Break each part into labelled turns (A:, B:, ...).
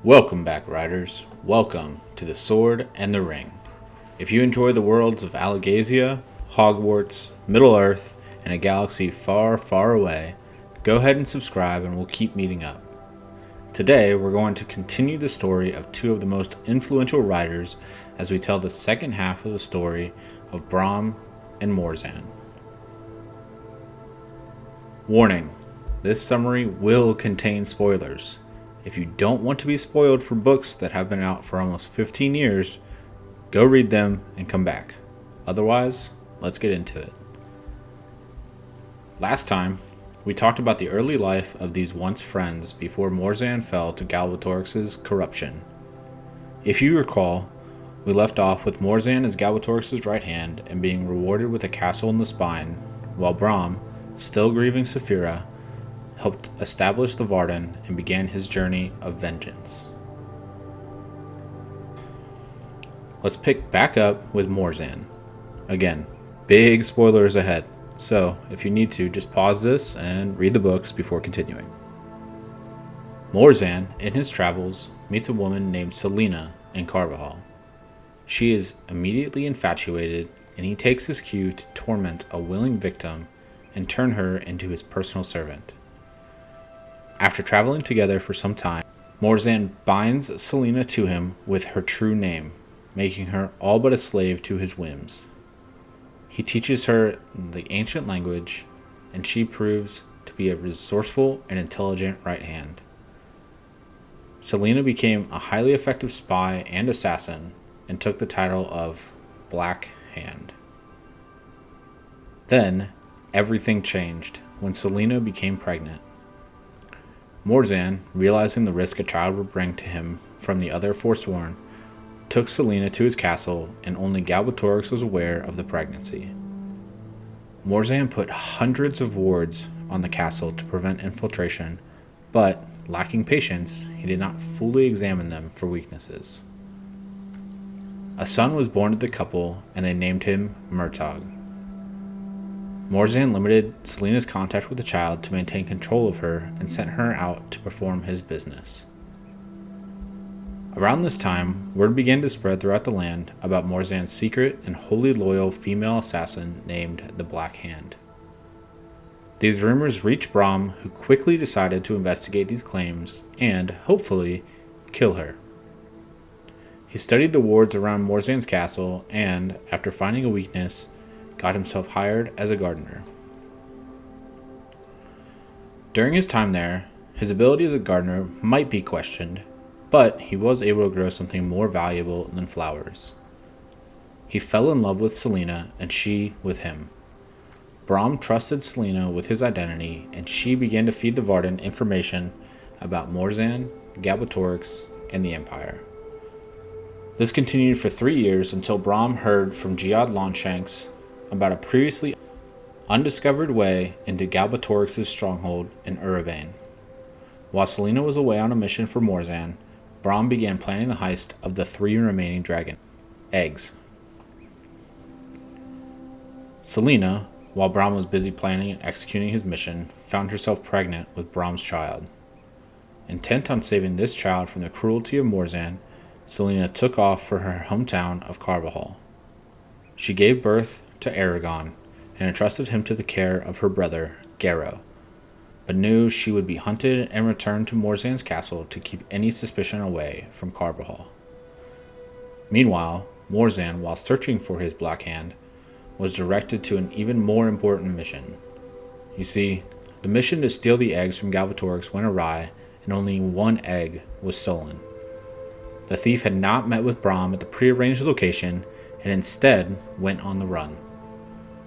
A: Welcome back, riders. Welcome to the Sword and the Ring. If you enjoy the worlds of Alagaesia, Hogwarts, Middle-earth, and a galaxy far, far away, go ahead and subscribe and we'll keep meeting up. Today, we're going to continue the story of two of the most influential riders as we tell the second half of the story of Brom and Morzan. Warning: this summary will contain spoilers. If you don't want to be spoiled for books that have been out for almost 15 years, go read them and come back. Otherwise, let's get into it. Last time, we talked about the early life of these once friends before Morzan fell to Galbatorix's corruption. If you recall, we left off with Morzan as Galbatorix's right hand and being rewarded with a castle in the spine, while Brom, still grieving Saphira, helped establish the Varden and began his journey of vengeance. Let's pick back up with Morzan. Again, big spoilers ahead, so if you need to, just pause this and read the books before continuing. Morzan, in his travels, meets a woman named Selena in Carvajal. She is immediately infatuated, and he takes his cue to torment a willing victim and turn her into his personal servant. After traveling together for some time, Morzan binds Selena to him with her true name, making her all but a slave to his whims. He teaches her the ancient language, and she proves to be a resourceful and intelligent right hand. Selena became a highly effective spy and assassin, and took the title of Black Hand. Then, everything changed when Selena became pregnant. Morzan, realizing the risk a child would bring to him from the other Forsworn, took Selena to his castle, and only Galbatorix was aware of the pregnancy. Morzan put hundreds of wards on the castle to prevent infiltration, but, lacking patience, he did not fully examine them for weaknesses. A son was born to the couple, and they named him Murtagh. Morzan limited Selena's contact with the child to maintain control of her and sent her out to perform his business. Around this time, word began to spread throughout the land about Morzan's secret and wholly loyal female assassin named the Black Hand. These rumors reached Brom, who quickly decided to investigate these claims and, hopefully, kill her. He studied the wards around Morzan's castle and, after finding a weakness, got himself hired as a gardener. During his time there, his ability as a gardener might be questioned, but he was able to grow something more valuable than flowers. He fell in love with Selena, and she with him. Brom trusted Selena with his identity, and she began to feed the Varden information about Morzan, Galbatorix, and the Empire. This continued for 3 years until Brom heard from Geod Longshanks about a previously undiscovered way into Galbatorix's stronghold in Erebane. While Selena was away on a mission for Morzan, Brom began planning the heist of the 3 remaining dragon eggs. Selena, while Brom was busy planning and executing his mission, found herself pregnant with Brom's child. Intent on saving this child from the cruelty of Morzan, Selena took off for her hometown of Carvajal. She gave birth to Eragon and entrusted him to the care of her brother, Garrow, but knew she would be hunted and returned to Morzan's castle to keep any suspicion away from Carvajal. Meanwhile, Morzan, while searching for his Black Hand, was directed to an even more important mission. You see, the mission to steal the eggs from Galbatorix went awry, and only 1 egg was stolen. The thief had not met with Brom at the prearranged location, and instead went on the run.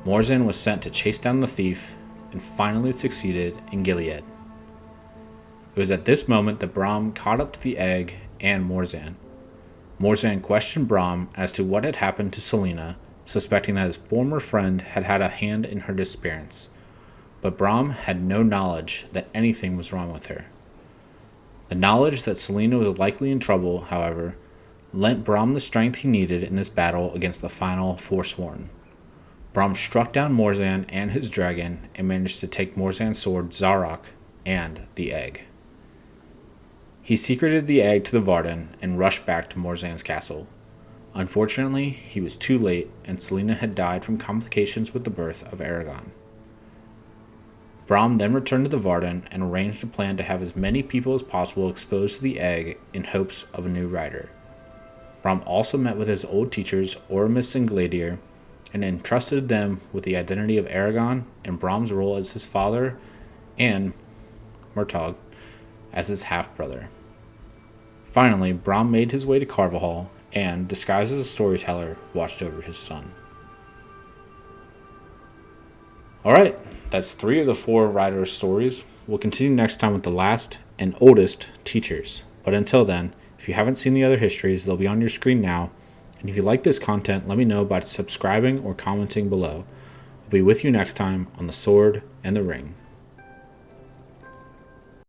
A: Morzan was sent to chase down the thief, and finally succeeded in Gilead. It was at this moment that Brom caught up to the egg and Morzan. Morzan questioned Brom as to what had happened to Selena, suspecting that his former friend had had a hand in her disappearance, but Brom had no knowledge that anything was wrong with her. The knowledge that Selena was likely in trouble, however, lent Brom the strength he needed in this battle against the final Forsworn. Brom struck down Morzan and his dragon and managed to take Morzan's sword Zarok and the egg. He secreted the egg to the Varden and rushed back to Morzan's castle. Unfortunately, he was too late, and Selena had died from complications with the birth of Eragon. Brom then returned to the Varden and arranged a plan to have as many people as possible exposed to the egg in hopes of a new rider. Brom also met with his old teachers, Oramus and Gladier, and entrusted them with the identity of Eragon and Brom's role as his father, and Murtagh as his half-brother. Finally, Brom made his way to Carvajal and, disguised as a storyteller, watched over his son. Alright, that's 3 of the 4 riders' stories. We'll continue next time with the last and oldest teachers. But until then, if you haven't seen the other histories, they'll be on your screen now. And if you like this content, let me know by subscribing or commenting below. I'll be with you next time on The Sword and the Ring.